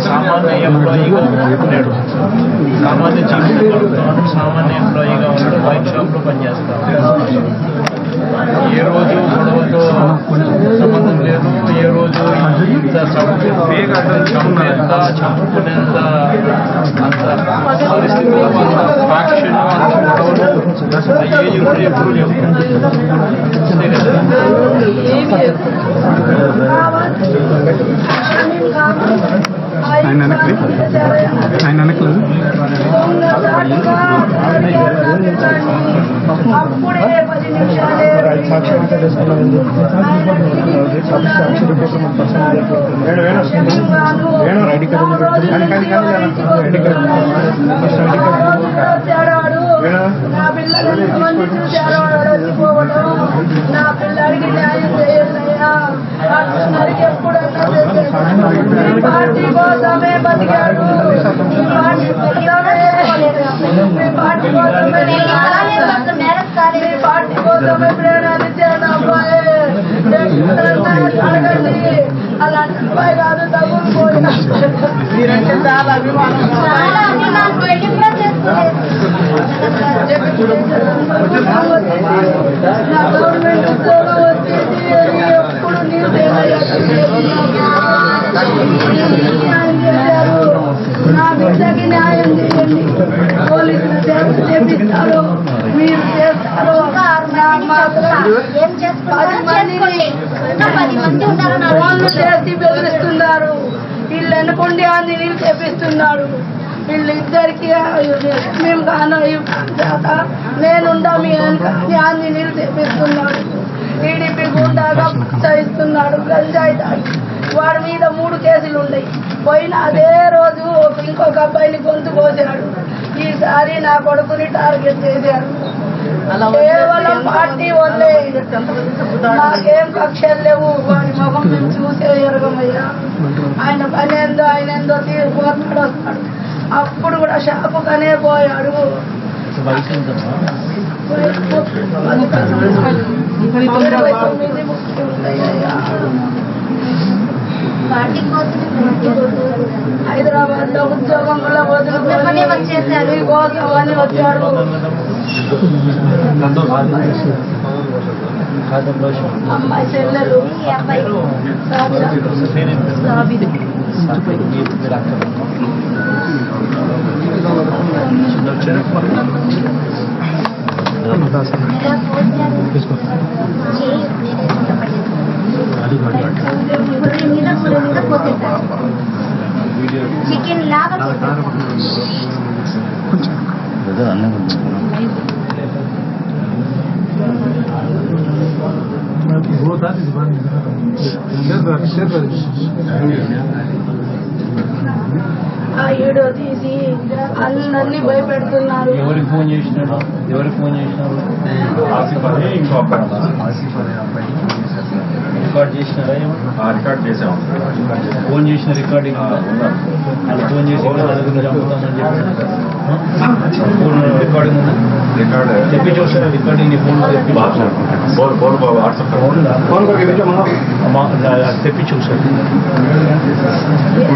సామాన్య ఎంప్లాయీగా ఉన్నాడు, సామాన్య జీవితంలో సామాన్య ఎంప్లాయీగా ఉన్నాడు, వైన్ షాప్లో పనిచేస్తాడు. ఏ రోజు గొడవతో సంబంధం లేదు, ఏ రోజు ఇంత చంపేంత చంపుకునేంత అంత పరిస్థితులు, అంత ఫ్యాక్షన్, అంత గొడవలు ఏది కూడా ఎప్పుడు లేవు. అంతే కదా. ఆయన వెనకలేదు అప్పుడే 10 నిమిషాలే నా పిల్లలని చూసాడు, నా పిల్లడికి న్యాయం చేయాలయ్యా. నరికి ఎప్పుడన్నా పార్టీ కోసమే బతికాడు, పార్టీ కోసమే ప్రేరణించాడు అబ్బాయి. అలాంటి అబ్బాయి కాదు, తగులుపోయిన చాలా అభిమానం. నా గవర్నమెంట్ ఉద్యోగం వచ్చేసి ఎప్పుడు నీరు న్యాయం చేశారు. నా బిడ్డకి న్యాయం చేయండి. పోలీసులు చేపిస్తారు, మీరు చేస్తారు. ఫోన్లు చేసి బెదిరిస్తున్నారు. వీళ్ళు వెనకుండి ఆంజనేయులు చేపిస్తున్నాడు. వీళ్ళిద్దరికి మేము కాను నేనుండా మీ ఆంజనేయులు చేపిస్తున్నాడు. టీడీపీ గుండాగా ప్రోత్సహిస్తున్నాడు. గంజాయి తాగి వాడి మీద 3 కేసులు ఉన్నాయి. పోయిన అదే రోజు ఇంకొక అబ్బాయిని గొంతు కోసాడు. ఈసారి నా కొడుకుని టార్గెట్ చేశాడు. కేవలం పార్టీ వల్లే, నాకేం కక్షలు లేవు. వాడి ముఖం మేము చూసే ఎరగమయ్యా. ఆయన పని ఏందో ఆయన ఏందో తీరిపోతాడు, వస్తాడు. అప్పుడు కూడా షాపుకనే పోయాడు. హైదరాబాద్ లో ఉద్యోగం కూడా వదులుకొని వచ్చేసారు. కోసం అని వచ్చాడు. అమ్మాయి చెల్లెలు చికెన్ లాగా ఆ వీడియో తీసి అందరినీ భయపెడుతున్నారు. ఎవరికి ఫోన్ చేసినాడు? రికార్డ్ చేసినారా? రికార్డ్ చేసాము. ఫోన్ చేసిన రికార్డింగ్ వాళ్ళు ఫోన్ చేసి చంపుతామని చెప్పి రికార్డింగ్ ఉందా? రికార్డ్ చెప్పి చూసారా? రికార్డింగ్ నీ ఫోన్ తెప్పి చూసారు.